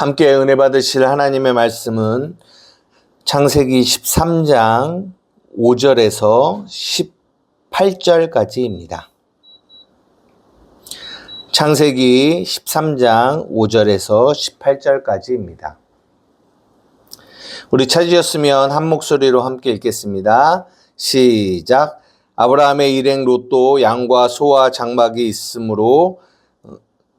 함께 은혜 받으실 하나님의 말씀은 창세기 13장 5절에서 18절까지입니다. 창세기 13장 5절에서 18절까지입니다. 우리 찾으셨으면 한 목소리로 함께 읽겠습니다. 시작. 아브라함의 일행 롯도 양과 소와 장막이 있으므로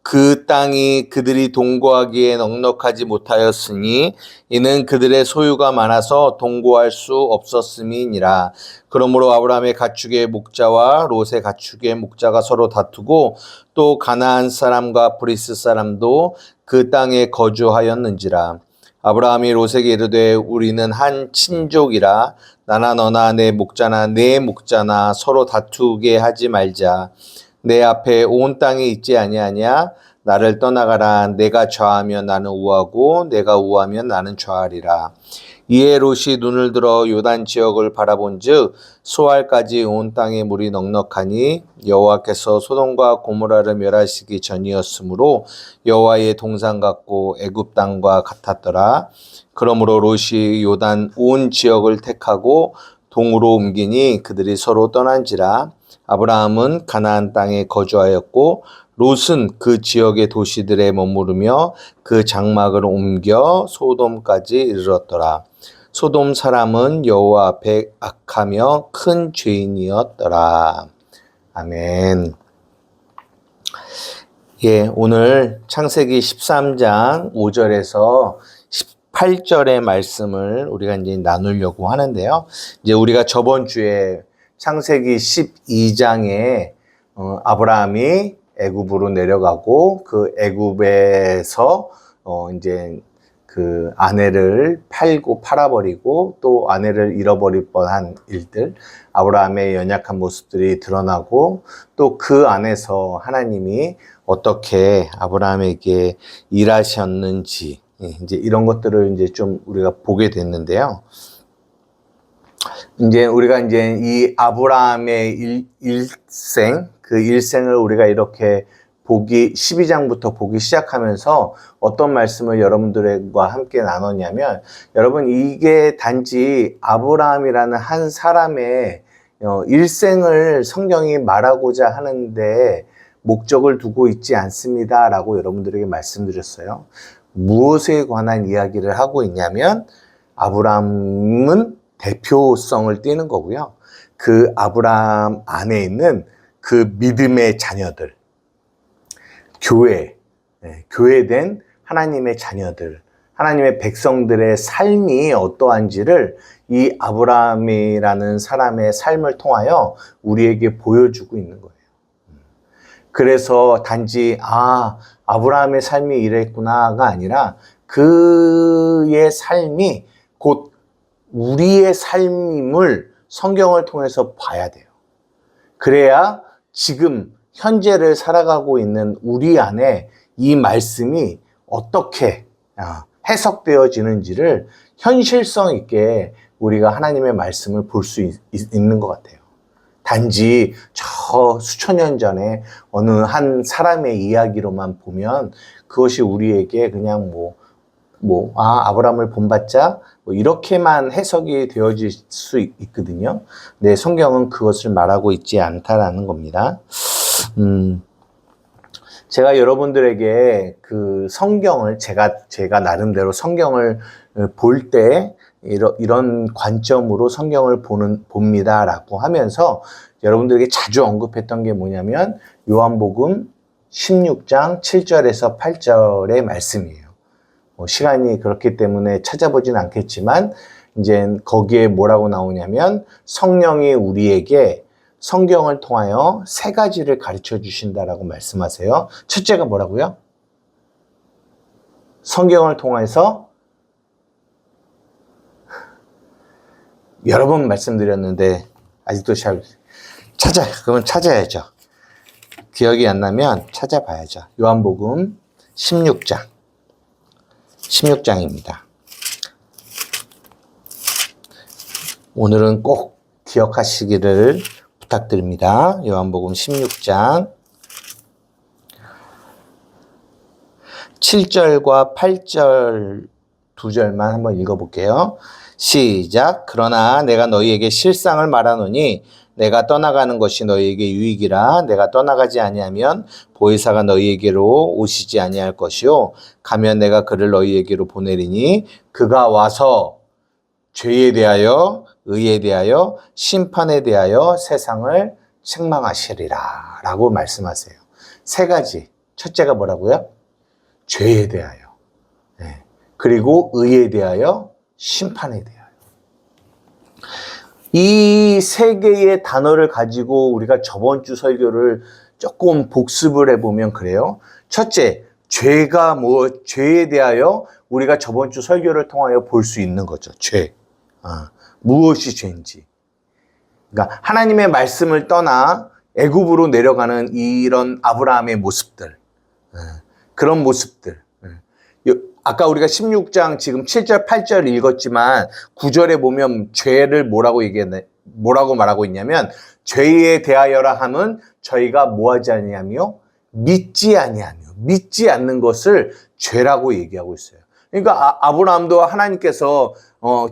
그 땅이 그들이 동거하기에 넉넉하지 못하였으니 이는 그들의 소유가 많아서 동거할 수 없었음이니라. 그러므로 아브라함의 가축의 목자와 롯의 가축의 목자가 서로 다투고 또 가나안 사람과 브리스 사람도 그 땅에 거주하였는지라. 아브라함이 롯에게 이르되 우리는 한 친족이라 나나 너나 내 목자나 내 목자나 서로 다투게 하지 말자. 내 앞에 온 땅이 있지 아니하냐? 나를 떠나가라. 내가 좌하면 나는 우하고 내가 우하면 나는 좌하리라. 이에 롯이 눈을 들어 요단 지역을 바라본즉 소알까지 온 땅에 물이 넉넉하니 여호와께서 소돔과 고모라를 멸하시기 전이었으므로 여호와의 동산 같고 애굽 땅과 같았더라. 그러므로 롯이 요단 온 지역을 택하고 동으로 옮기니 그들이 서로 떠난지라. 아브라함은 가나안 땅에 거주하였고 롯은 그 지역의 도시들에 머무르며 그 장막을 옮겨 소돔까지 이르렀더라. 소돔 사람은 여호와 앞에 악하며 큰 죄인이었더라. 아멘. 오늘 창세기 13장 5절에서 18절의 말씀을 우리가 이제 나누려고 하는데요. 이제 우리가 저번 주에 창세기 12장에 아브라함이 애굽으로 내려가고 그 애굽에서 이제 그 아내를 팔아버리고 또 아내를 잃어버릴 뻔한 일들, 아브라함의 연약한 모습들이 드러나고 또 그 안에서 하나님이 어떻게 아브라함에게 일하셨는지 이제 이런 것들을 이제 좀 우리가 보게 됐는데요. 이제 우리가 이제 이 아브라함의 일생, 그 일생을 우리가 이렇게 12장부터 보기 시작하면서 어떤 말씀을 여러분들과 함께 나눴냐면, 여러분 이게 단지 아브라함이라는 한 사람의 일생을 성경이 말하고자 하는데 목적을 두고 있지 않습니다 라고 여러분들에게 말씀드렸어요. 무엇에 관한 이야기를 하고 있냐면 아브라함은 대표성을 띠는 거고요. 그 아브라함 안에 있는 그 믿음의 자녀들, 교회된 하나님의 자녀들, 하나님의 백성들의 삶이 어떠한지를 이 아브라함이라는 사람의 삶을 통하여 우리에게 보여주고 있는 거예요. 그래서 단지 아브라함의 삶이 이랬구나가 아니라 그의 삶이 곧 우리의 삶임을 성경을 통해서 봐야 돼요. 그래야 지금 현재를 살아가고 있는 우리 안에 이 말씀이 어떻게 해석되어지는지를 현실성 있게 우리가 하나님의 말씀을 볼 수 있는 것 같아요. 단지 저 수천 년 전에 어느 한 사람의 이야기로만 보면 그것이 우리에게 그냥 아브라함을 본받자 이렇게만 해석이 되어질 수 있거든요. 네, 성경은 그것을 말하고 있지 않다라는 겁니다. 제가 여러분들에게 그 성경을 제가 나름대로 성경을 볼 때 이런 관점으로 성경을 봅니다라고 하면서 여러분들에게 자주 언급했던 게 뭐냐면 요한복음 16장 7절에서 8절의 말씀이에요. 시간이 그렇기 때문에 찾아보진 않겠지만 이제 거기에 뭐라고 나오냐면 성령이 우리에게 성경을 통하여 세 가지를 가르쳐 주신다라고 말씀하세요. 첫째가 뭐라고요? 성경을 통해서 여러 번 말씀드렸는데 아직도 잘 그러면 찾아야죠. 기억이 안 나면 찾아봐야죠. 요한복음 16장입니다. 오늘은 꼭 기억하시기를 부탁드립니다. 요한복음 16장 7절과 8절 두 절만 한번 읽어볼게요. 시작. 그러나 내가 너희에게 실상을 말하노니 내가 떠나가는 것이 너희에게 유익이라. 내가 떠나가지 아니하면 보혜사가 너희에게로 오시지 아니할 것이요 가면 내가 그를 너희에게로 보내리니 그가 와서 죄에 대하여 의에 대하여 심판에 대하여 세상을 책망하시리라 라고 말씀하세요. 세 가지. 첫째가 뭐라고요? 죄에 대하여, 그리고 의에 대하여, 심판에 대하여. 이 세 개의 단어를 가지고 우리가 저번 주 설교를 조금 복습을 해보면 그래요. 첫째, 죄에 대하여 우리가 저번 주 설교를 통하여 볼 수 있는 거죠. 죄. 무엇이 죄인지. 그러니까 하나님의 말씀을 떠나 애굽으로 내려가는 이런 아브라함의 모습들. 그런 모습들. 아까 우리가 16장 지금 7절, 8절 읽었지만 9절에 보면 죄를 뭐라고 말하고 있냐면 죄에 대하여라 함은 저희가 뭐하지 아니하며 믿지 아니하며 믿지 않는 것을 죄라고 얘기하고 있어요. 그러니까 아브라함도 하나님께서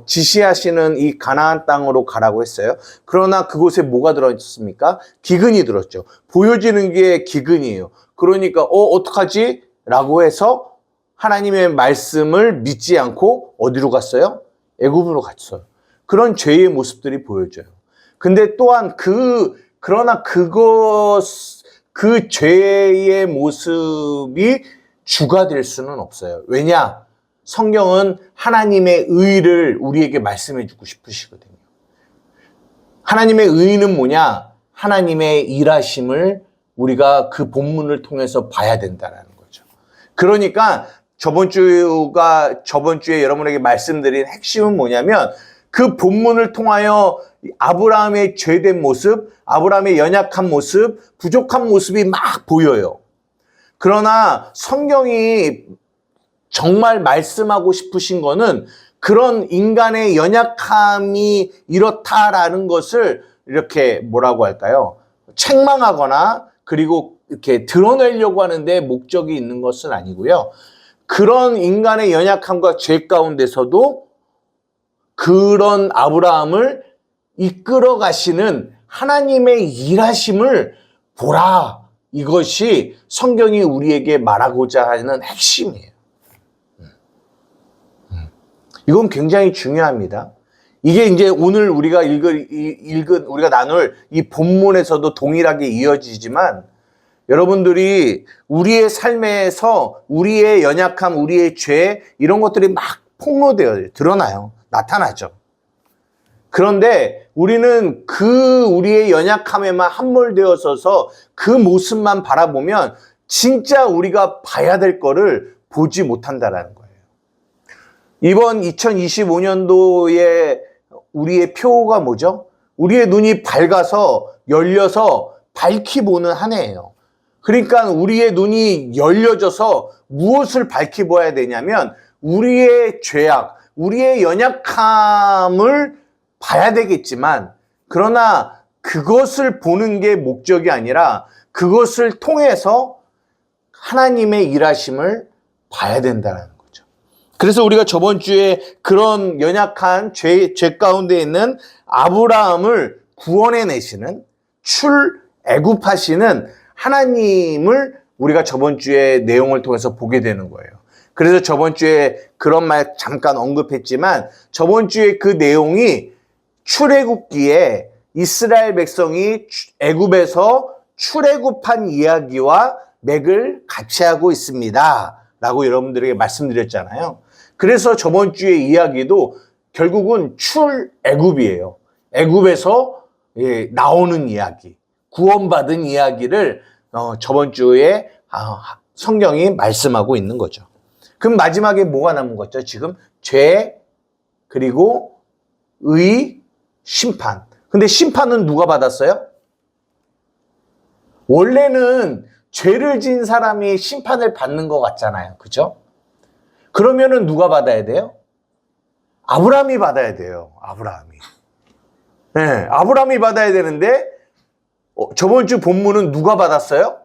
지시하시는 이 가나안 땅으로 가라고 했어요. 그러나 그곳에 뭐가 들어있습니까? 기근이 들었죠. 보여지는 게 기근이에요. 그러니까 어떡하지? 라고 해서 하나님의 말씀을 믿지 않고 어디로 갔어요? 애굽으로 갔어요. 그런 죄의 모습들이 보여져요. 근데 또한 그러나 그 죄의 모습이 주가 될 수는 없어요. 왜냐? 성경은 하나님의 의를 우리에게 말씀해 주고 싶으시거든요. 하나님의 의는 뭐냐? 하나님의 일하심을 우리가 그 본문을 통해서 봐야 된다는 거죠. 그러니까 저번 주에 여러분에게 말씀드린 핵심은 뭐냐면 그 본문을 통하여 아브라함의 죄된 모습, 아브라함의 연약한 모습, 부족한 모습이 막 보여요. 그러나 성경이 정말 말씀하고 싶으신 거는 그런 인간의 연약함이 이렇다라는 것을 이렇게 뭐라고 할까요? 책망하거나 그리고 이렇게 드러내려고 하는데 목적이 있는 것은 아니고요. 그런 인간의 연약함과 죄 가운데서도 그런 아브라함을 이끌어 가시는 하나님의 일하심을 보라. 이것이 성경이 우리에게 말하고자 하는 핵심이에요. 이건 굉장히 중요합니다. 이게 이제 오늘 우리가 우리가 나눌 이 본문에서도 동일하게 이어지지만 여러분들이 우리의 삶에서 우리의 연약함, 우리의 죄 이런 것들이 막 폭로되어 드러나요. 나타나죠. 그런데 우리는 우리의 연약함에만 함몰되어서서 그 모습만 바라보면 진짜 우리가 봐야 될 거를 보지 못한다라는 거예요. 이번 2025년도에 우리의 표가 뭐죠? 우리의 눈이 밝아서 열려서 밝히 보는 한 해예요. 그러니까 우리의 눈이 열려져서 무엇을 밝히 보아야 되냐면 우리의 죄악, 우리의 연약함을 봐야 되겠지만 그러나 그것을 보는 게 목적이 아니라 그것을 통해서 하나님의 일하심을 봐야 된다는 거죠. 그래서 우리가 저번 주에 그런 연약한 죄 가운데 있는 아브라함을 구원해 내시는 출애굽하시는 하나님을 우리가 저번 주에 내용을 통해서 보게 되는 거예요. 그래서 저번 주에 그런 말 잠깐 언급했지만 저번 주에 그 내용이 출애굽기에 이스라엘 백성이 애굽에서 출애굽한 이야기와 맥을 같이 하고 있습니다. 라고 여러분들에게 말씀드렸잖아요. 그래서 저번 주의 이야기도 결국은 출애굽이에요. 애굽에서 나오는 이야기, 구원받은 이야기를 저번 주에 성경이 말씀하고 있는 거죠. 그럼 마지막에 뭐가 남은 거죠? 지금 죄, 그리고 의, 심판. 근데 심판은 누가 받았어요? 원래는 죄를 지은 사람이 심판을 받는 것 같잖아요. 그죠? 그러면은 누가 받아야 돼요? 아브라함이 받아야 돼요. 아브라함이. 네, 아브라함이 받아야 되는데 저번 주 본문은 누가 받았어요?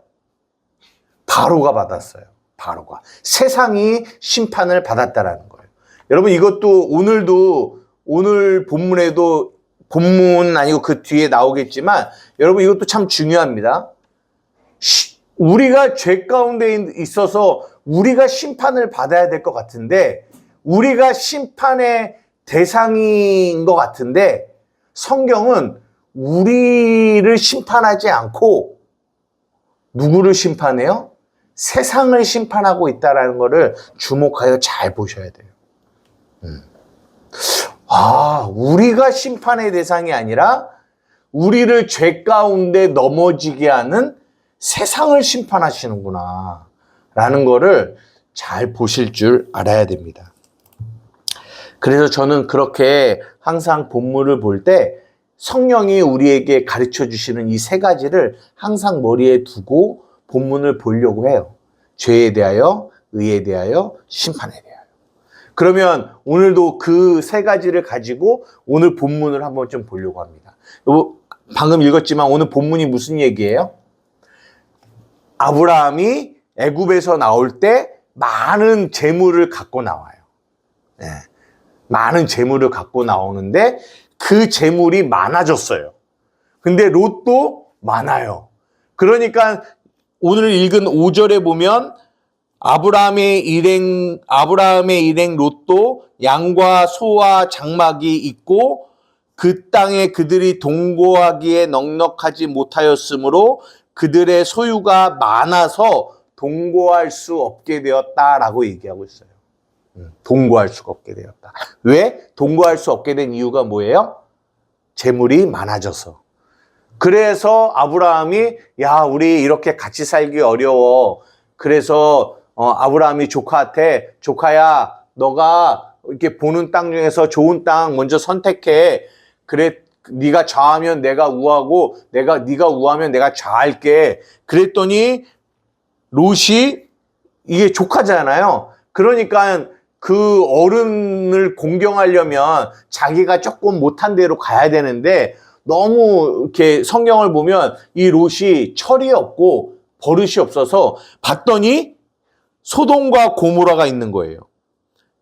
바로가 받았어요. 바로가. 세상이 심판을 받았다라는 거예요. 여러분 이것도 오늘 본문에도 본문 아니고 그 뒤에 나오겠지만 여러분 이것도 참 중요합니다. 우리가 죄 가운데 있어서 우리가 심판을 받아야 될 것 같은데 우리가 심판의 대상인 것 같은데 성경은 우리를 심판하지 않고 누구를 심판해요? 세상을 심판하고 있다는 것을 주목하여 잘 보셔야 돼요. 우리가 심판의 대상이 아니라 우리를 죄 가운데 넘어지게 하는 세상을 심판하시는구나 라는 거를 잘 보실 줄 알아야 됩니다. 그래서 저는 그렇게 항상 본문을 볼 때 성령이 우리에게 가르쳐 주시는 이 세 가지를 항상 머리에 두고 본문을 보려고 해요. 죄에 대하여, 의에 대하여, 심판에 대하여. 그러면 오늘도 그 세 가지를 가지고 오늘 본문을 한번 좀 보려고 합니다. 방금 읽었지만 오늘 본문이 무슨 얘기예요? 아브라함이 애굽에서 나올 때 많은 재물을 갖고 나와요. 네. 많은 재물을 갖고 나오는데 그 재물이 많아졌어요. 근데 롯도 많아요. 그러니까 오늘 읽은 5절에 보면 아브라함의 일행 롯도 양과 소와 장막이 있고 그 땅에 그들이 동거하기에 넉넉하지 못하였으므로 그들의 소유가 많아서 동거할 수 없게 되었다라고 얘기하고 있어요. 동거할 수가 없게 되었다. 왜? 동거할 수 없게 된 이유가 뭐예요? 재물이 많아져서. 그래서 아브라함이 우리 이렇게 같이 살기 어려워. 그래서 아브라함이 조카한테 조카야 너가 이렇게 보는 땅 중에서 좋은 땅 먼저 선택해. 그래 네가 좌하면 내가 우하고 네가 우하면 내가 좌할게. 그랬더니 롯이 이게 조카잖아요. 그러니까 그 어른을 공경하려면 자기가 조금 못한 데로 가야 되는데 너무 이렇게 성경을 보면 이 롯이 철이 없고 버릇이 없어서 봤더니 소돔과 고모라가 있는 거예요.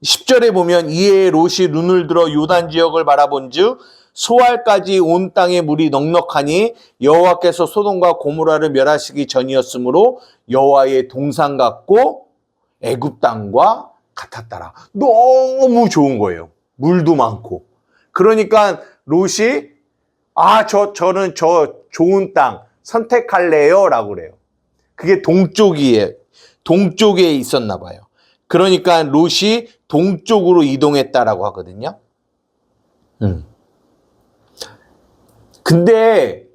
10절에 보면 이에 롯이 눈을 들어 요단 지역을 바라본즉 소알까지 온 땅에 물이 넉넉하니 여호와께서 소돔과 고모라를 멸하시기 전이었으므로 여호와의 동산 같고 애굽 땅과 같았더라. 너무 좋은 거예요. 물도 많고. 그러니까 롯이 저는 저 좋은 땅 선택할래요 라고 그래요. 그게 동쪽에 있었나 봐요. 그러니까 롯이 동쪽으로 이동했다라고 하거든요. 근데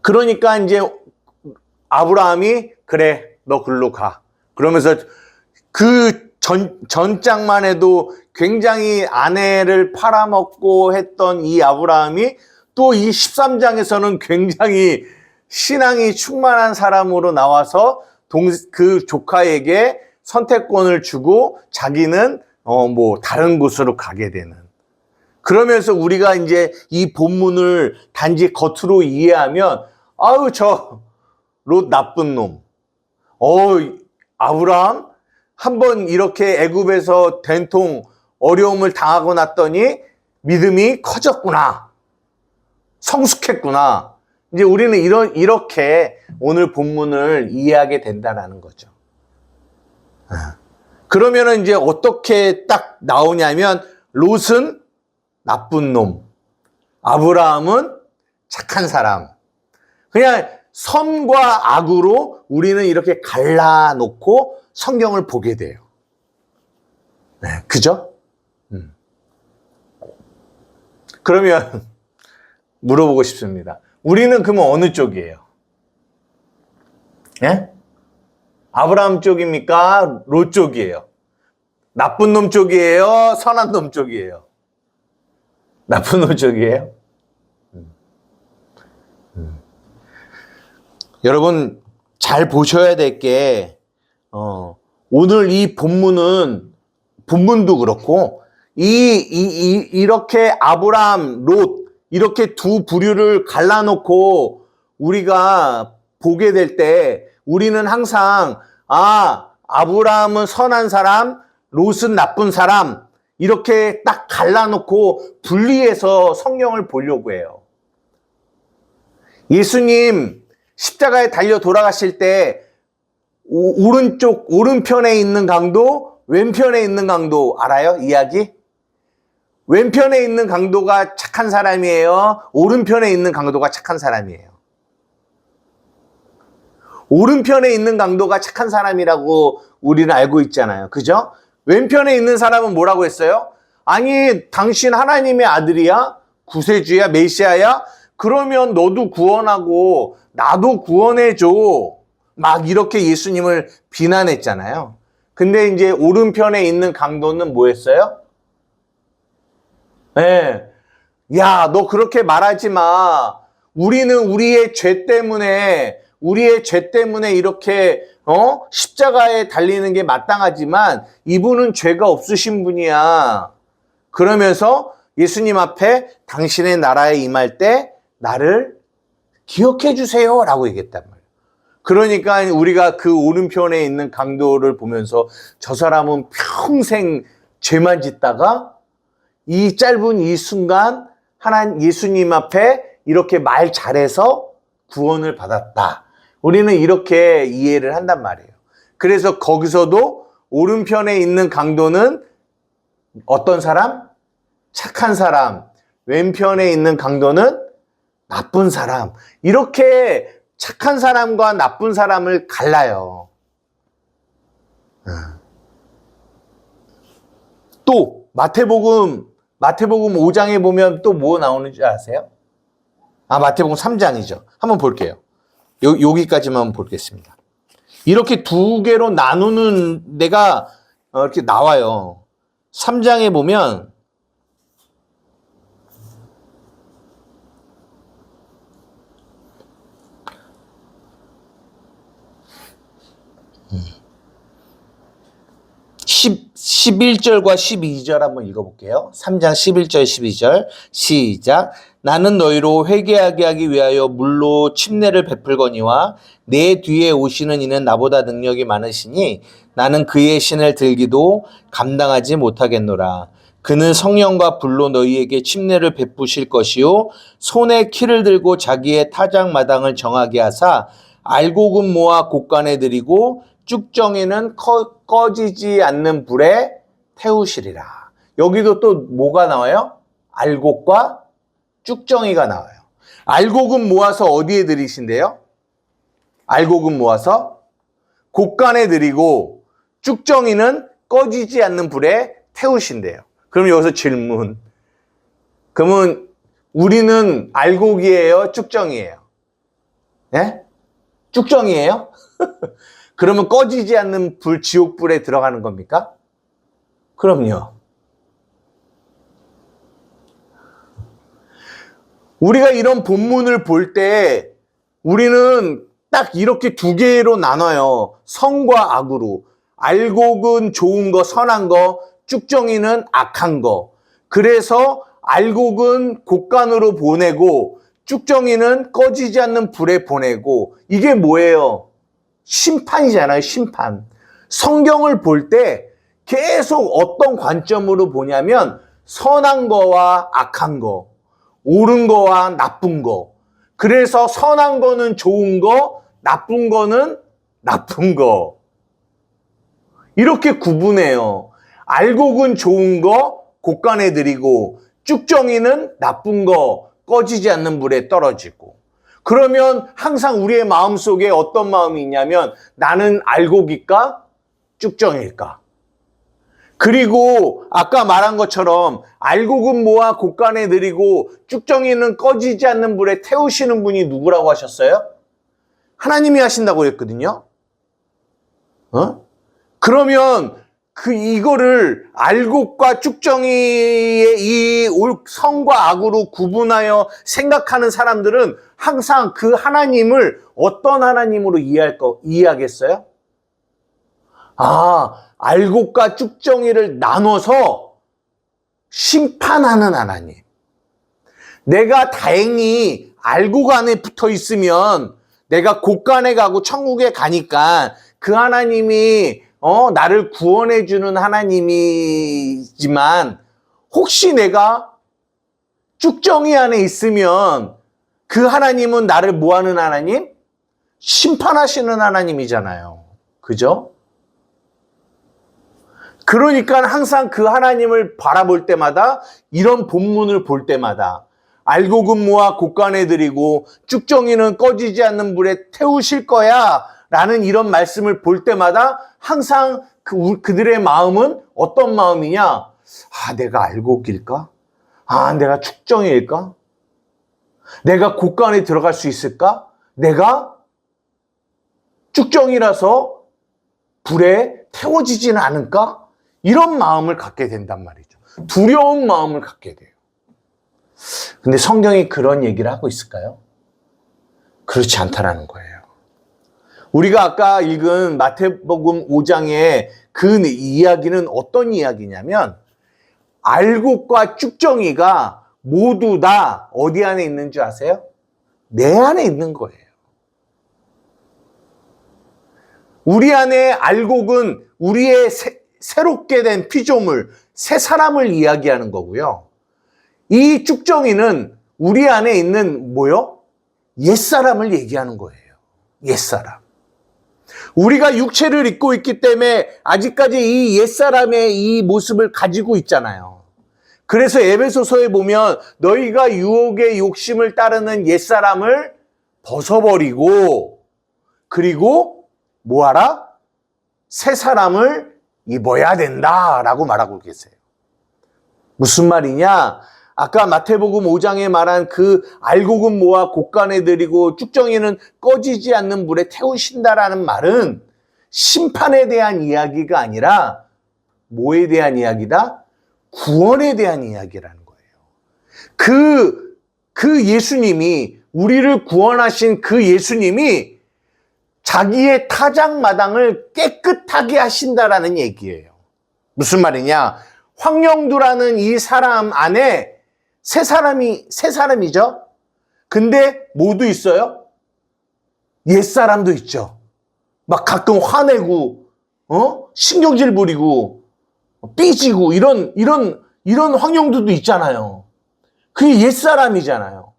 그러니까 이제 아브라함이 그래 너 글로 가. 그러면서 그 전장만 해도 굉장히 아내를 팔아먹고 했던 이 아브라함이 또 이 13장에서는 굉장히 신앙이 충만한 사람으로 나와서 그 조카에게 선택권을 주고 자기는 다른 곳으로 가게 되는. 그러면서 우리가 이제 이 본문을 단지 겉으로 이해하면 저 롯 나쁜 놈. 아브라함 한번 이렇게 애굽에서 된통 어려움을 당하고 났더니 믿음이 커졌구나. 성숙했구나. 이제 우리는 이렇게 오늘 본문을 이해하게 된다는 거죠. 그러면은 이제 어떻게 딱 나오냐면 롯은 나쁜 놈, 아브라함은 착한 사람. 그냥 선과 악으로 우리는 이렇게 갈라놓고 성경을 보게 돼요. 네, 그죠? 그러면 물어보고 싶습니다. 우리는 그러면 어느 쪽이에요? 예? 아브라함 쪽입니까? 롯 쪽이에요? 나쁜 놈 쪽이에요? 선한 놈 쪽이에요? 나쁜 놈 쪽이에요? 여러분 잘 보셔야 될 게 오늘 이 본문도 그렇고 이렇게 아브라함, 롯 이렇게 두 부류를 갈라놓고 우리가 보게 될 때 우리는 항상 아브라함은 선한 사람, 롯은 나쁜 사람, 이렇게 딱 갈라놓고 분리해서 성경을 보려고 해요. 예수님 십자가에 달려 돌아가실 때 오른편에 있는 강도, 왼편에 있는 강도 알아요? 이야기? 왼편에 있는 강도가 착한 사람이에요? 오른편에 있는 강도가 착한 사람이에요? 오른편에 있는 강도가 착한 사람이라고 우리는 알고 있잖아요. 그죠? 왼편에 있는 사람은 뭐라고 했어요? 아니, 당신 하나님의 아들이야? 구세주야? 메시아야? 그러면 너도 구원하고 나도 구원해줘. 막 이렇게 예수님을 비난했잖아요. 근데 이제 오른편에 있는 강도는 뭐 했어요? 네. 야, 너 그렇게 말하지 마. 우리는 우리의 죄 때문에 이렇게 십자가에 달리는 게 마땅하지만 이분은 죄가 없으신 분이야. 그러면서 예수님 앞에 당신의 나라에 임할 때 나를 기억해 주세요 라고 얘기했단 말이에요. 그러니까 우리가 그 오른편에 있는 강도를 보면서 저 사람은 평생 죄만 짓다가 이 짧은 이 순간 예수님 앞에 이렇게 말 잘해서 구원을 받았다. 우리는 이렇게 이해를 한단 말이에요. 그래서 거기서도 오른편에 있는 강도는 어떤 사람? 착한 사람. 왼편에 있는 강도는 나쁜 사람. 이렇게 착한 사람과 나쁜 사람을 갈라요. 또 마태복음 5장에 보면 또 뭐 나오는지 아세요? 마태복음 3장이죠. 한번 볼게요. 여기까지만 한번 보겠습니다. 이렇게 두 개로 나누는 데가 이렇게 나와요. 3장에 보면 십 11절과 12절 한번 읽어볼게요. 3장 11절 12절 시작. 나는 너희로 회개하게 하기 위하여 물로 침례를 베풀거니와 내 뒤에 오시는 이는 나보다 능력이 많으시니 나는 그의 신을 들기도 감당하지 못하겠노라. 그는 성령과 불로 너희에게 침례를 베푸실 것이요 손에 키를 들고 자기의 타작마당을 정하게 하사 알곡은 모아 곳간에 들이고 쭉정이는 꺼지지 않는 불에 태우시리라. 여기도 또 뭐가 나와요? 알곡과 쭉정이가 나와요. 알곡은 모아서 어디에 들이신대요? 알곡은 모아서 곳간에 들이고 쭉정이는 꺼지지 않는 불에 태우신대요. 그럼 여기서 질문. 그러면 우리는 알곡이에요? 쭉정이에요? 예? 쭉정이에요? 그러면 꺼지지 않는 지옥불에 들어가는 겁니까? 그럼요. 우리가 이런 본문을 볼 때 우리는 딱 이렇게 두 개로 나눠요. 선과 악으로. 알곡은 좋은 거, 선한 거, 쭉정이는 악한 거. 그래서 알곡은 곳간으로 보내고 쭉정이는 꺼지지 않는 불에 보내고 이게 뭐예요? 심판이잖아요, 심판. 성경을 볼 때 계속 어떤 관점으로 보냐면 선한 거와 악한 거, 옳은 거와 나쁜 거. 그래서 선한 거는 좋은 거, 나쁜 거는 나쁜 거. 이렇게 구분해요. 알곡은 좋은 거, 곳간에 들이고 쭉정이는 나쁜 거, 꺼지지 않는 불에 떨어지고. 그러면 항상 우리의 마음속에 어떤 마음이 있냐면 나는 알곡일까? 쭉정일까? 그리고 아까 말한 것처럼 알곡은 모아 곳간에 들이고 쭉정이는 꺼지지 않는 불에 태우시는 분이 누구라고 하셨어요? 하나님이 하신다고 했거든요. 그러면 이거를 알곡과 쭉정이의 이 선과 악으로 구분하여 생각하는 사람들은 항상 그 하나님을 어떤 하나님으로 이해하겠어요? 알곡과 쭉정이를 나눠서 심판하는 하나님. 내가 다행히 알곡 안에 붙어 있으면 내가 곳간에 가고 천국에 가니까 그 하나님이 나를 구원해 주는 하나님이지만 혹시 내가 쭉정이 안에 있으면 그 하나님은 나를 뭐 하는 하나님? 심판하시는 하나님이잖아요. 그죠? 그러니까 항상 그 하나님을 바라볼 때마다, 이런 본문을 볼 때마다 알고 근무와 곳간에 드리고 쭉정이는 꺼지지 않는 불에 태우실 거야 라는 이런 말씀을 볼 때마다 항상 그들의 마음은 어떤 마음이냐? 내가 알곡일까? 내가 축정일까? 내가 곳간에 들어갈 수 있을까? 내가 쭉정이라서 불에 태워지지는 않을까? 이런 마음을 갖게 된단 말이죠. 두려운 마음을 갖게 돼요. 근데 성경이 그런 얘기를 하고 있을까요? 그렇지 않다라는 거예요. 우리가 아까 읽은 마태복음 5장의 그 이야기는 어떤 이야기냐면, 알곡과 쭉정이가 모두 다 어디 안에 있는 줄 아세요? 내 안에 있는 거예요. 우리 안에 알곡은 우리의 새롭게 된 피조물, 새 사람을 이야기하는 거고요. 이 쭉정이는 우리 안에 있는 뭐요? 옛사람을 얘기하는 거예요. 옛사람. 우리가 육체를 입고 있기 때문에 아직까지 이 옛사람의 이 모습을 가지고 있잖아요. 그래서 에베소서에 보면 너희가 유혹의 욕심을 따르는 옛사람을 벗어버리고, 그리고 뭐하라? 새 사람을 입어야 된다라고 말하고 계세요. 무슨 말이냐? 아까 마태복음 5장에 말한 그 알곡은 모아 곳간에 드리고 쭉정이는 꺼지지 않는 불에 태우신다라는 말은 심판에 대한 이야기가 아니라 뭐에 대한 이야기다? 구원에 대한 이야기라는 거예요. 그 예수님이, 우리를 구원하신 그 예수님이 자기의 타작마당을 깨끗하게 하신다라는 얘기예요. 무슨 말이냐? 황영두라는 이 사람 안에 새 사람이죠? 근데 모두 있어요? 옛사람도 있죠. 막 가끔 화내고, 신경질 부리고, 삐지고, 이런 황영두도 있잖아요. 그게 옛사람이잖아요.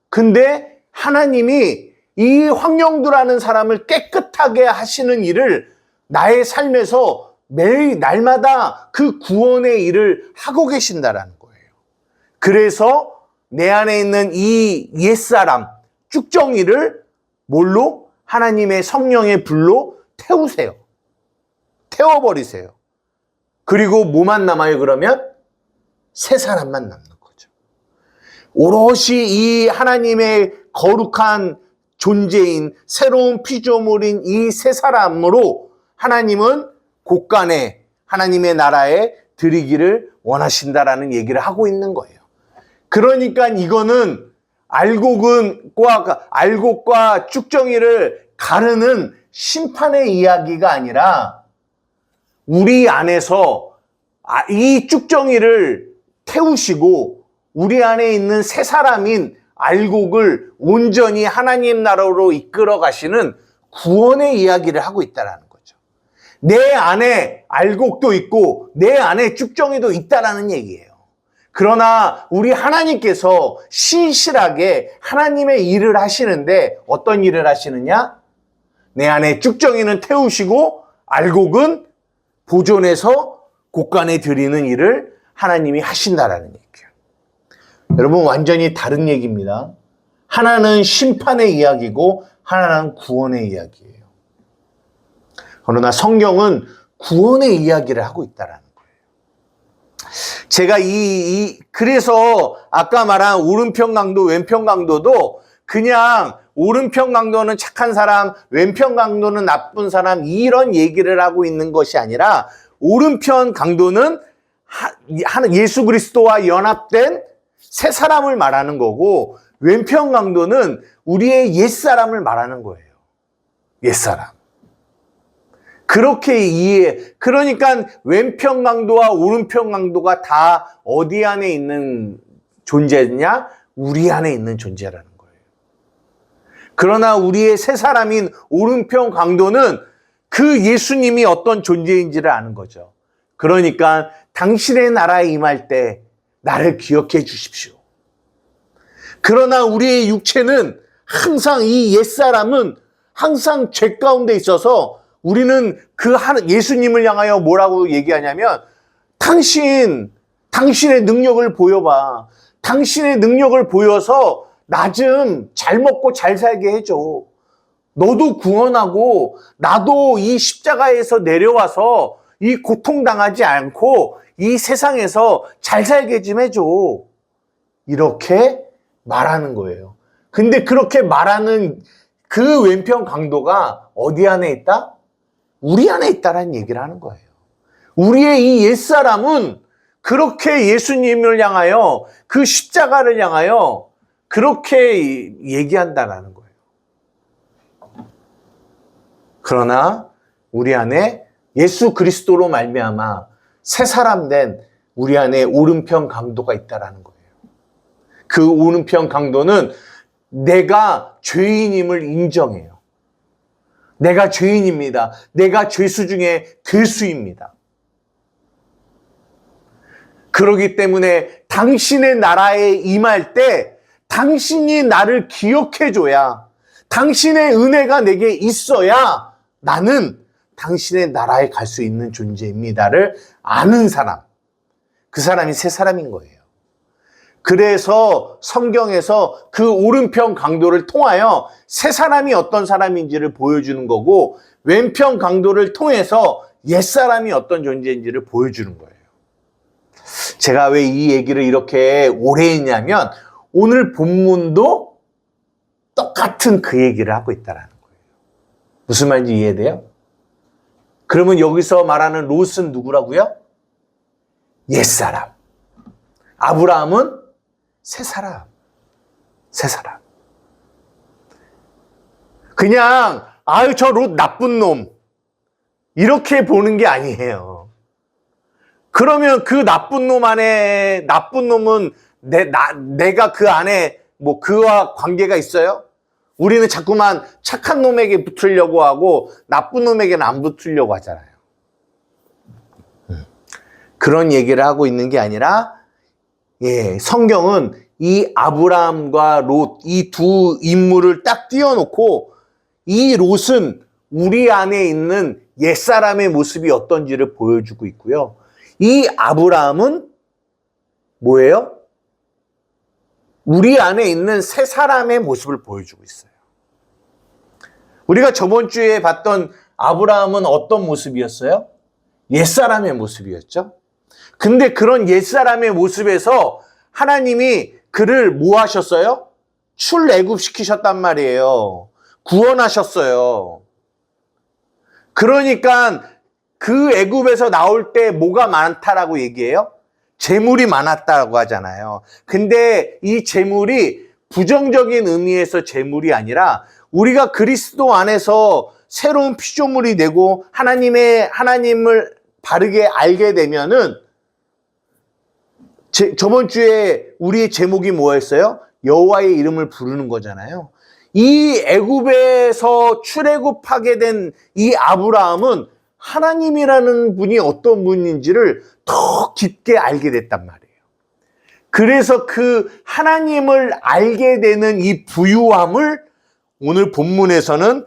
근데 하나님이 이 황영두라는 사람을 깨끗하게 하시는 일을 나의 삶에서 매일 날마다 그 구원의 일을 하고 계신다라는 거예요. 그래서 내 안에 있는 이 옛사람, 쭉정이를 뭘로? 하나님의 성령의 불로 태우세요. 태워버리세요. 그리고 뭐만 남아요, 그러면? 새 사람만 남는 거죠. 오롯이 이 하나님의 거룩한 존재인, 새로운 피조물인 이 새 사람으로 하나님은 곳간에 하나님의 나라에 드리기를 원하신다라는 얘기를 하고 있는 거예요. 그러니까 이거는 알곡과 쭉정이를 가르는 심판의 이야기가 아니라 우리 안에서 이 쭉정이를 태우시고 우리 안에 있는 새 사람인 알곡을 온전히 하나님 나라로 이끌어 가시는 구원의 이야기를 하고 있다는 거죠. 내 안에 알곡도 있고 내 안에 쭉정이도 있다는 얘기예요. 그러나 우리 하나님께서 신실하게 하나님의 일을 하시는데 어떤 일을 하시느냐? 내 안에 쭉정이는 태우시고 알곡은 보존해서 곳간에 드리는 일을 하나님이 하신다라는 얘기예요. 여러분, 완전히 다른 얘기입니다. 하나는 심판의 이야기고 하나는 구원의 이야기예요. 그러나 성경은 구원의 이야기를 하고 있다라는 거예요. 제가 그래서 아까 말한 오른편 강도, 왼편 강도도 그냥 오른편 강도는 착한 사람, 왼편 강도는 나쁜 사람, 이런 얘기를 하고 있는 것이 아니라 오른편 강도는 예수 그리스도와 연합된 새 사람을 말하는 거고, 왼편 강도는 우리의 옛사람을 말하는 거예요. 옛사람. 그렇게 그러니까 왼편 강도와 오른편 강도가 다 어디 안에 있는 존재냐? 우리 안에 있는 존재라는 거예요. 그러나 우리의 새 사람인 오른편 강도는 그 예수님이 어떤 존재인지를 아는 거죠. 그러니까 당신의 나라에 임할 때 나를 기억해 주십시오. 그러나 우리의 육체는 항상 이 옛사람은 항상 죄 가운데 있어서 우리는 그 예수님을 향하여 뭐라고 얘기하냐면 당신의 능력을 보여봐. 당신의 능력을 보여서 나 좀 잘 먹고 잘 살게 해줘. 너도 구원하고 나도 이 십자가에서 내려와서 이 고통당하지 않고 이 세상에서 잘 살게 좀 해줘. 이렇게 말하는 거예요. 근데 그렇게 말하는 그 왼편 강도가 어디 안에 있다? 우리 안에 있다라는 얘기를 하는 거예요. 우리의 이 옛사람은 그렇게 예수님을 향하여 그 십자가를 향하여 그렇게 얘기한다라는 거예요. 그러나 우리 안에 예수 그리스도로 말미암아 새 사람 된 우리 안에 오른편 강도가 있다라는 거예요. 그 오른편 강도는 내가 죄인임을 인정해요. 내가 죄인입니다. 내가 죄수 중에 괴수입니다. 그렇기 때문에 당신의 나라에 임할 때 당신이 나를 기억해줘야, 당신의 은혜가 내게 있어야 나는 당신의 나라에 갈 수 있는 존재입니다를 아는 사람, 그 사람이 새 사람인 거예요. 그래서 성경에서 그 오른편 강도를 통하여 새 사람이 어떤 사람인지를 보여주는 거고, 왼편 강도를 통해서 옛사람이 어떤 존재인지를 보여주는 거예요. 제가 왜 이 얘기를 이렇게 오래 했냐면 오늘 본문도 똑같은 그 얘기를 하고 있다는 거예요. 무슨 말인지 이해돼요? 그러면 여기서 말하는 롯은 누구라고요? 옛사람. 아브라함은 새 사람. 새 사람. 그냥 아유 저 롯 나쁜 놈 이렇게 보는 게 아니에요. 그러면 그 나쁜 놈 안에, 나쁜 놈은 내가 그 안에 뭐 그와 관계가 있어요? 우리는 자꾸만 착한 놈에게 붙으려고 하고 나쁜 놈에게는 안 붙으려고 하잖아요. 그런 얘기를 하고 있는 게 아니라, 성경은 이 아브라함과 롯, 이 두 인물을 딱 띄워놓고 이 롯은 우리 안에 있는 옛사람의 모습이 어떤지를 보여주고 있고요. 이 아브라함은 뭐예요? 우리 안에 있는 새 사람의 모습을 보여주고 있어요. 우리가 저번 주에 봤던 아브라함은 어떤 모습이었어요? 옛사람의 모습이었죠. 근데 그런 옛사람의 모습에서 하나님이 그를 뭐 하셨어요? 출애굽시키셨단 말이에요. 구원하셨어요. 그러니까 그 애굽에서 나올 때 뭐가 많다라고 얘기해요? 재물이 많았다고 하잖아요. 근데 이 재물이 부정적인 의미에서 재물이 아니라 우리가 그리스도 안에서 새로운 피조물이 되고 하나님을 바르게 알게 되면은, 저번 주에 우리의 제목이 뭐였어요? 여호와의 이름을 부르는 거잖아요. 이 애굽에서 출애굽하게 된 이 아브라함은 하나님이라는 분이 어떤 분인지를 더 깊게 알게 됐단 말이에요. 그래서 그 하나님을 알게 되는 이 부유함을 오늘 본문에서는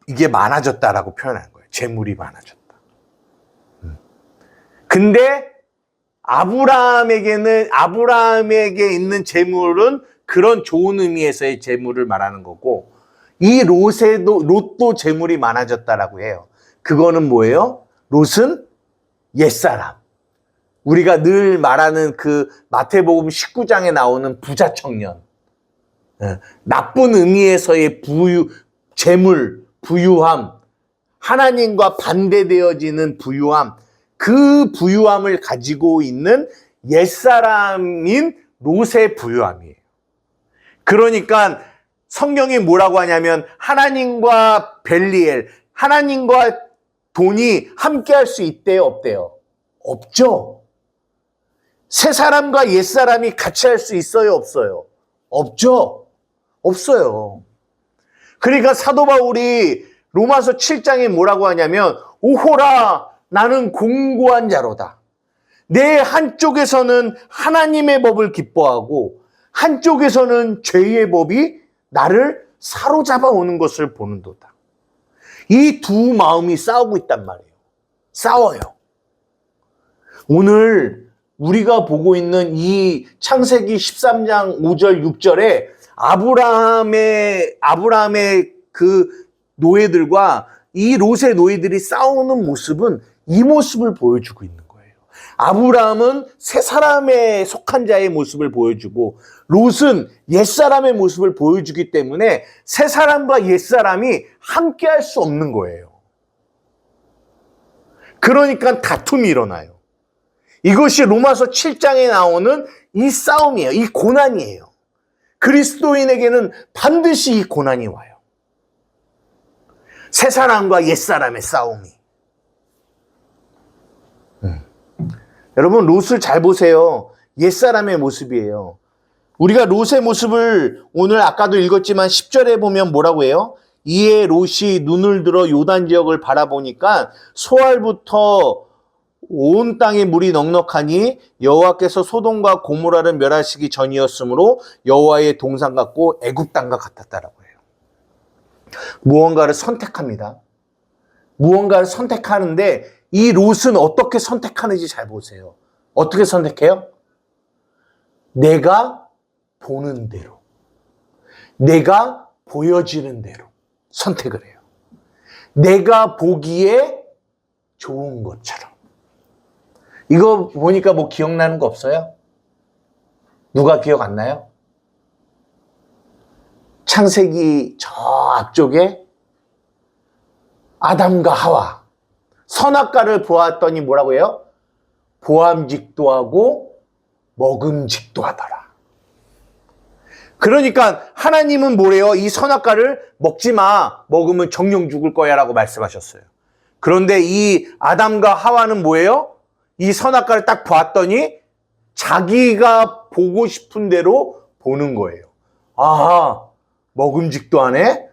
이게 많아졌다라고 표현한 거예요. 재물이 많아졌다. 근데 아브라함에게 있는 재물은 그런 좋은 의미에서의 재물을 말하는 거고, 이 롯도 재물이 많아졌다라고 해요. 그거는 뭐예요? 롯은 옛사람. 우리가 늘 말하는 그 마태복음 19장에 나오는 부자 청년. 나쁜 의미에서의 재물, 부유함, 하나님과 반대되어지는 부유함, 그 부유함을 가지고 있는 옛사람인 롯의 부유함이에요. 그러니까 성경이 뭐라고 하냐면 하나님과 벨리엘, 하나님과 돈이 함께할 수 있대요, 없대요? 없죠. 새 사람과 옛 사람이 같이 할 수 있어요, 없어요? 없죠. 없어요. 그러니까 사도 바울이 로마서 7장에 뭐라고 하냐면 오호라 나는 공고한 자로다. 내 한쪽에서는 하나님의 법을 기뻐하고 한쪽에서는 죄의 법이 나를 사로잡아 오는 것을 보는도다. 이 두 마음이 싸우고 있단 말이에요. 싸워요. 오늘 우리가 보고 있는 이 창세기 13장 5절 6절에 아브라함의 그 노예들과 이 롯의 노예들이 싸우는 모습은 이 모습을 보여주고 있는 거예요. 아브라함은 새 사람에 속한 자의 모습을 보여주고 롯은 옛사람의 모습을 보여주기 때문에 새 사람과 옛사람이 함께 할 수 없는 거예요. 그러니까 다툼이 일어나요. 이것이 로마서 7장에 나오는 이 싸움이에요. 이 고난이에요. 그리스도인에게는 반드시 이 고난이 와요. 새 사람과 옛 사람의 싸움이. 여러분 롯을 잘 보세요. 옛 사람의 모습이에요. 우리가 롯의 모습을 오늘 아까도 읽었지만 10절에 보면 뭐라고 해요? 이에 롯이 눈을 들어 요단 지역을 바라보니까 소알부터 온 땅에 물이 넉넉하니 여호와께서 소돔과 고모라를 멸하시기 전이었으므로 여호와의 동산 같고 애굽 땅과 같았다라고 해요. 무언가를 선택합니다. 무언가를 선택하는데 이 롯은 어떻게 선택하는지 잘 보세요. 어떻게 선택해요? 내가 보는 대로, 내가 보여지는 대로 선택을 해요. 내가 보기에 좋은 것처럼. 이거 보니까 뭐 기억나는 거 없어요? 누가 기억 안 나요? 창세기 저 앞쪽에 아담과 하와 선악과를 보았더니 뭐라고 해요? 보암직도 하고 먹음직도 하더라. 그러니까 하나님은 뭐래요? 이 선악과를 먹지 마. 먹으면 정령 죽을 거야 라고 말씀하셨어요. 그런데 이 아담과 하와는 뭐예요? 이 선악과를 딱 보았더니 자기가 보고 싶은 대로 보는 거예요. 아하, 먹음직도 하네?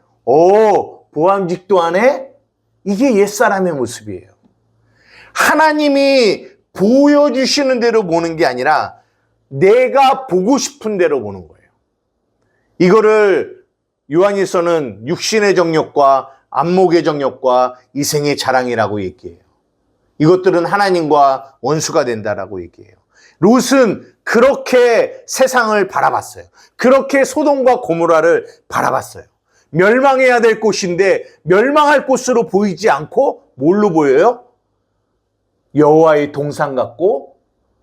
보암직도 하네? 이게 옛사람의 모습이에요. 하나님이 보여주시는 대로 보는 게 아니라 내가 보고 싶은 대로 보는 거예요. 이거를 요한일서는 육신의 정욕과 안목의 정욕과 이생의 자랑이라고 얘기해요. 이것들은 하나님과 원수가 된다라고 얘기해요. 롯은 그렇게 세상을 바라봤어요. 그렇게 소돔과 고모라를 바라봤어요. 멸망해야 될 곳인데 멸망할 곳으로 보이지 않고 뭘로 보여요? 여호와의 동산 같고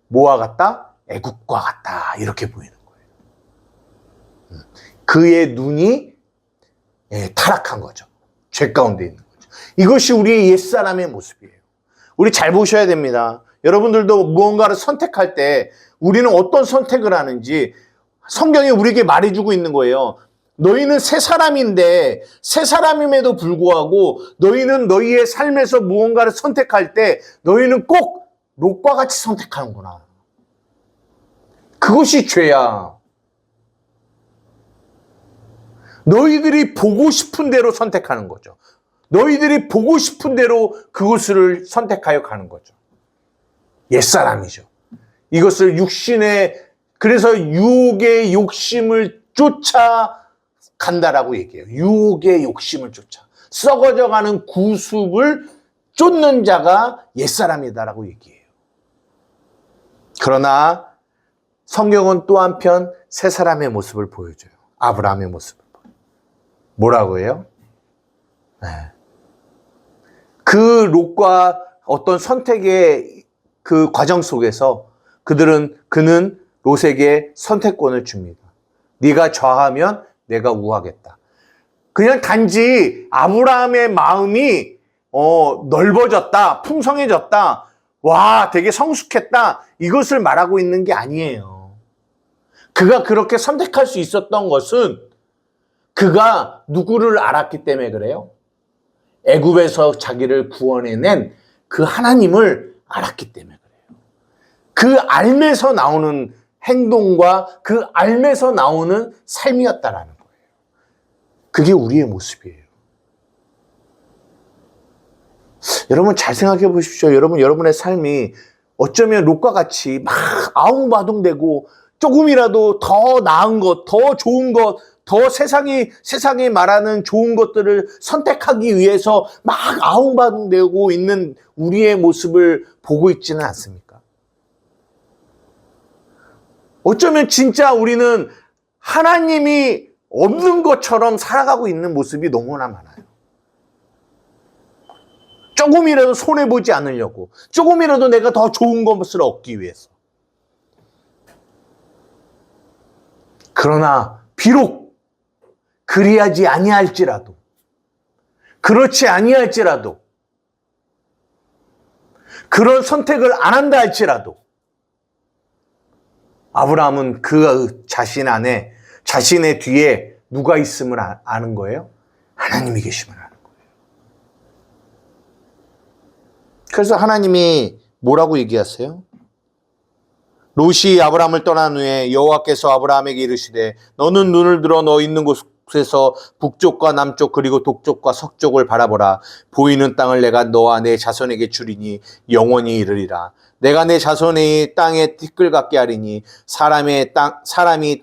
뭐와 같다? 애국과 같다. 이렇게 보이는 거예요. 그의 눈이 타락한 거죠. 죄 가운데 있는 거죠. 이것이 우리의 옛사람의 모습이에요. 우리 잘 보셔야 됩니다. 여러분들도 무언가를 선택할 때 우리는 어떤 선택을 하는지 성경이 우리에게 말해주고 있는 거예요. 너희는 새 사람인데 새 사람임에도 불구하고 너희는 너희의 삶에서 무언가를 선택할 때 너희는 꼭 롯과 같이 선택하는구나. 그것이 죄야. 너희들이 보고 싶은 대로 선택하는 거죠. 너희들이 보고 싶은 대로 그것을 선택하여 가는 거죠. 옛사람이죠. 이것을 그래서 유혹의 욕심을 쫓아 간다라고 얘기해요. 유혹의 욕심을 쫓아. 썩어져가는 구습을 쫓는 자가 옛사람이다라고 얘기해요. 그러나 성경은 또 한편 새 사람의 모습을 보여줘요. 아브라함의 모습을 보여요. 뭐라고 해요? 그 롯과 어떤 선택의 그 과정 속에서 그는 롯에게 선택권을 줍니다. 네가 좌하면 내가 우하겠다. 그냥 단지 아브라함의 마음이 넓어졌다, 풍성해졌다, 와 되게 성숙했다 이것을 말하고 있는 게 아니에요. 그가 그렇게 선택할 수 있었던 것은 그가 누구를 알았기 때문에 그래요. 애굽에서 자기를 구원해낸 그 하나님을 알았기 때문에 그래요. 그 알면서 나오는 행동과 그 알면서 나오는 삶이었다라는 거예요. 그게 우리의 모습이에요. 여러분 잘 생각해 보십시오. 여러분의 삶이 어쩌면 롯과 같이 막 아웅바둥대고 조금이라도 더 나은 것, 더 좋은 것, 더 세상이 말하는 좋은 것들을 선택하기 위해서 막 아웅바둥대고 있는 우리의 모습을 보고 있지는 않습니까? 어쩌면 진짜 우리는 하나님이 없는 것처럼 살아가고 있는 모습이 너무나 많아요. 조금이라도 손해보지 않으려고, 조금이라도 내가 더 좋은 것을 얻기 위해서. 그러나 비록 그리하지 아니할지라도, 그렇지 아니할지라도, 그런 선택을 안 한다 할지라도 아브라함은 그 자신 안에, 자신의 뒤에 누가 있음을 아는 거예요? 하나님이 계심을 아는 거예요. 그래서 하나님이 뭐라고 얘기하세요? 롯이 아브라함을 떠난 후에 여호와께서 아브라함에게 이르시되 너는 눈을 들어 너 있는 곳에서 북쪽과 남쪽 그리고 동쪽과 서쪽을 바라보라. 보이는 땅을 내가 너와 내 자손에게 주리니 영원히 이르리라. 내가 내 자손의 땅에 티끌 같게 하리니 사람이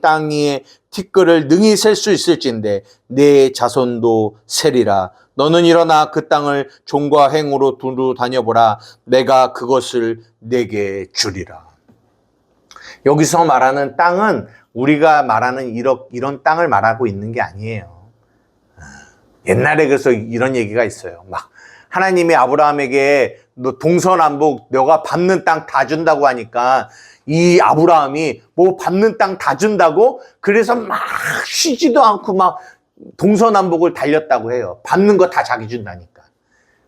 땅 위에 티끌을 능히 셀 수 있을진데 내 자손도 세리라. 너는 일어나 그 땅을 종과 행으로 두루 다녀보라. 내가 그것을 내게 주리라. 여기서 말하는 땅은 우리가 말하는 이런 땅을 말하고 있는 게 아니에요. 옛날에 그래서 이런 얘기가 있어요. 막 하나님이 아브라함에게 너 동서남북 너가 밟는 땅 다 준다고 하니까 이 아브라함이 뭐 밟는 땅 다 준다고 그래서 막 쉬지도 않고 막 동서남북을 달렸다고 해요. 밟는 거 다 자기 준다니까.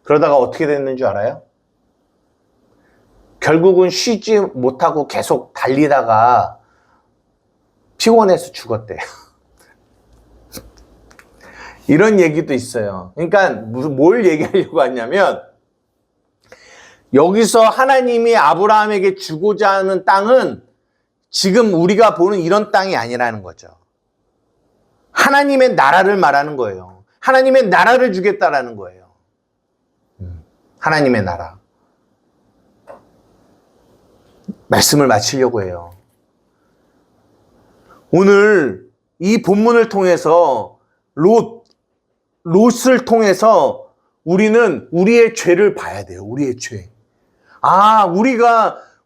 그러다가 어떻게 됐는 줄 알아요? 결국은 쉬지 못하고 계속 달리다가 피곤해서 죽었대요. 이런 얘기도 있어요. 그러니까 뭘 얘기하려고 하냐면 여기서 하나님이 아브라함에게 주고자 하는 땅은 지금 우리가 보는 이런 땅이 아니라는 거죠. 하나님의 나라를 말하는 거예요. 하나님의 나라를 주겠다라는 거예요. 하나님의 나라. 말씀을 마치려고 해요. 오늘 이 본문을 통해서 롯을 통해서 우리는 우리의 죄를 봐야 돼요. 우리의 죄.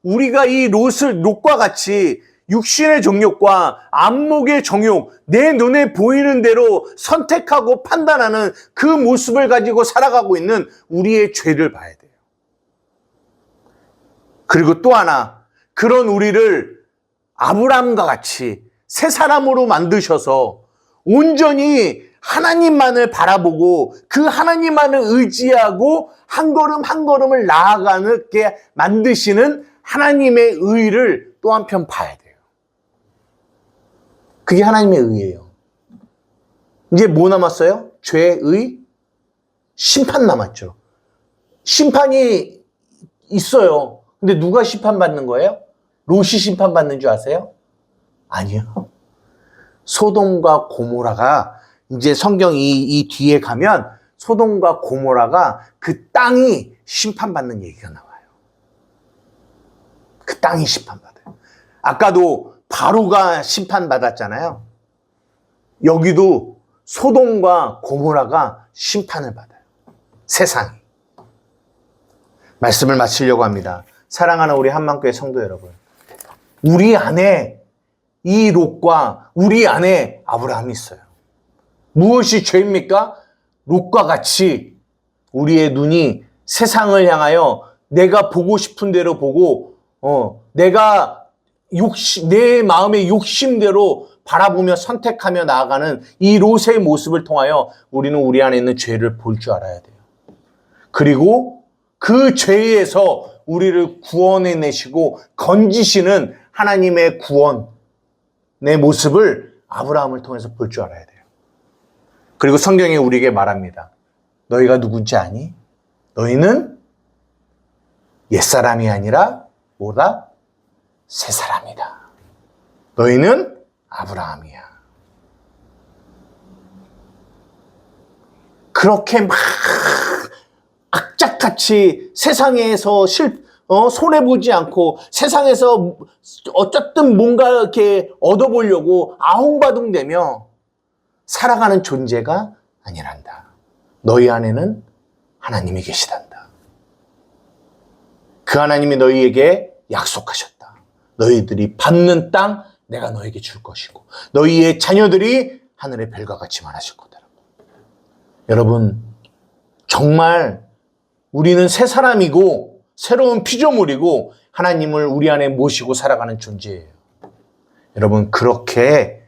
우리가 이 롯과 같이 육신의 정욕과 안목의 정욕, 내 눈에 보이는 대로 선택하고 판단하는 그 모습을 가지고 살아가고 있는 우리의 죄를 봐야 돼요. 그리고 또 하나, 그런 우리를 아브라함과 같이 새 사람으로 만드셔서 온전히 하나님만을 바라보고 그 하나님만을 의지하고 한 걸음 한 걸음을 나아가게 만드시는 하나님의 의를 또 한편 봐야 돼요. 그게 하나님의 의예요. 이제 뭐 남았어요? 죄의 심판 남았죠. 심판이 있어요. 근데 누가 심판받는 거예요? 롯이 심판받는 줄 아세요? 아니요. 소돔과 고모라가 이제 성경이 이 뒤에 가면 소돔과 고모라가 그 땅이 심판받는 얘기가 나와요. 그 땅이 심판받아요. 아까도 바로가 심판받았잖아요. 여기도 소돔과 고모라가 심판을 받아요. 세상이. 말씀을 마치려고 합니다. 사랑하는 우리 한만교회 성도 여러분. 우리 안에 이 롯과 우리 안에 아브라함이 있어요. 무엇이 죄입니까? 롯과 같이 우리의 눈이 세상을 향하여 내가 보고 싶은 대로 보고 내가 내 마음의 욕심대로 바라보며 선택하며 나아가는 이 롯의 모습을 통하여 우리는 우리 안에 있는 죄를 볼 줄 알아야 돼요. 그리고 그 죄에서 우리를 구원해내시고 건지시는 하나님의 구원의 모습을 아브라함을 통해서 볼 줄 알아야 돼요. 그리고 성경이 우리에게 말합니다. 너희가 누군지 아니? 너희는 옛사람이 아니라 뭐다? 새사람이다. 너희는 아브라함이야. 그렇게 막 쇠약같이 세상에서 손해보지 않고 세상에서 어쨌든 뭔가 이렇게 얻어보려고 아웅바둥대며 살아가는 존재가 아니란다. 너희 안에는 하나님이 계시단다. 그 하나님이 너희에게 약속하셨다. 너희들이 받는 땅 내가 너에게 줄 것이고 너희의 자녀들이 하늘의 별과 같이 많아질 거다. 여러분, 정말 우리는 새 사람이고 새로운 피조물이고 하나님을 우리 안에 모시고 살아가는 존재예요. 여러분, 그렇게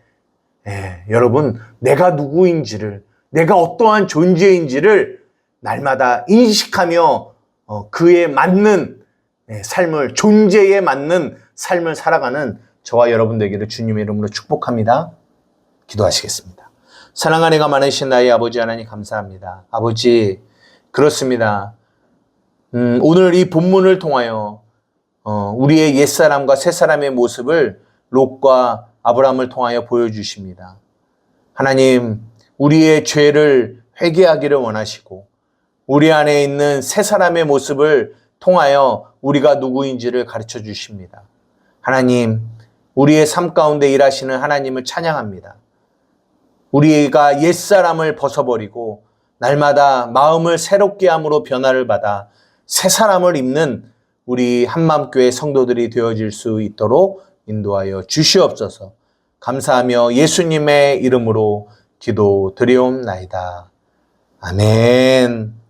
여러분, 내가 누구인지를, 내가 어떠한 존재인지를 날마다 인식하며 그에 맞는 삶을, 존재에 맞는 삶을 살아가는 저와 여러분 되기를 주님의 이름으로 축복합니다. 기도하시겠습니다. 사랑하는 애가 많으신 나의 아버지 하나님 감사합니다. 아버지, 그렇습니다. 오늘 이 본문을 통하여 우리의 옛사람과 새사람의 모습을 롯과 아브라함을 통하여 보여주십니다. 하나님, 우리의 죄를 회개하기를 원하시고 우리 안에 있는 새사람의 모습을 통하여 우리가 누구인지를 가르쳐 주십니다. 하나님, 우리의 삶 가운데 일하시는 하나님을 찬양합니다. 우리가 옛사람을 벗어버리고 날마다 마음을 새롭게 함으로 변화를 받아 새 사람을 입는 우리 한마음교회 성도들이 되어질 수 있도록 인도하여 주시옵소서. 감사하며 예수님의 이름으로 기도드리옵나이다. 아멘.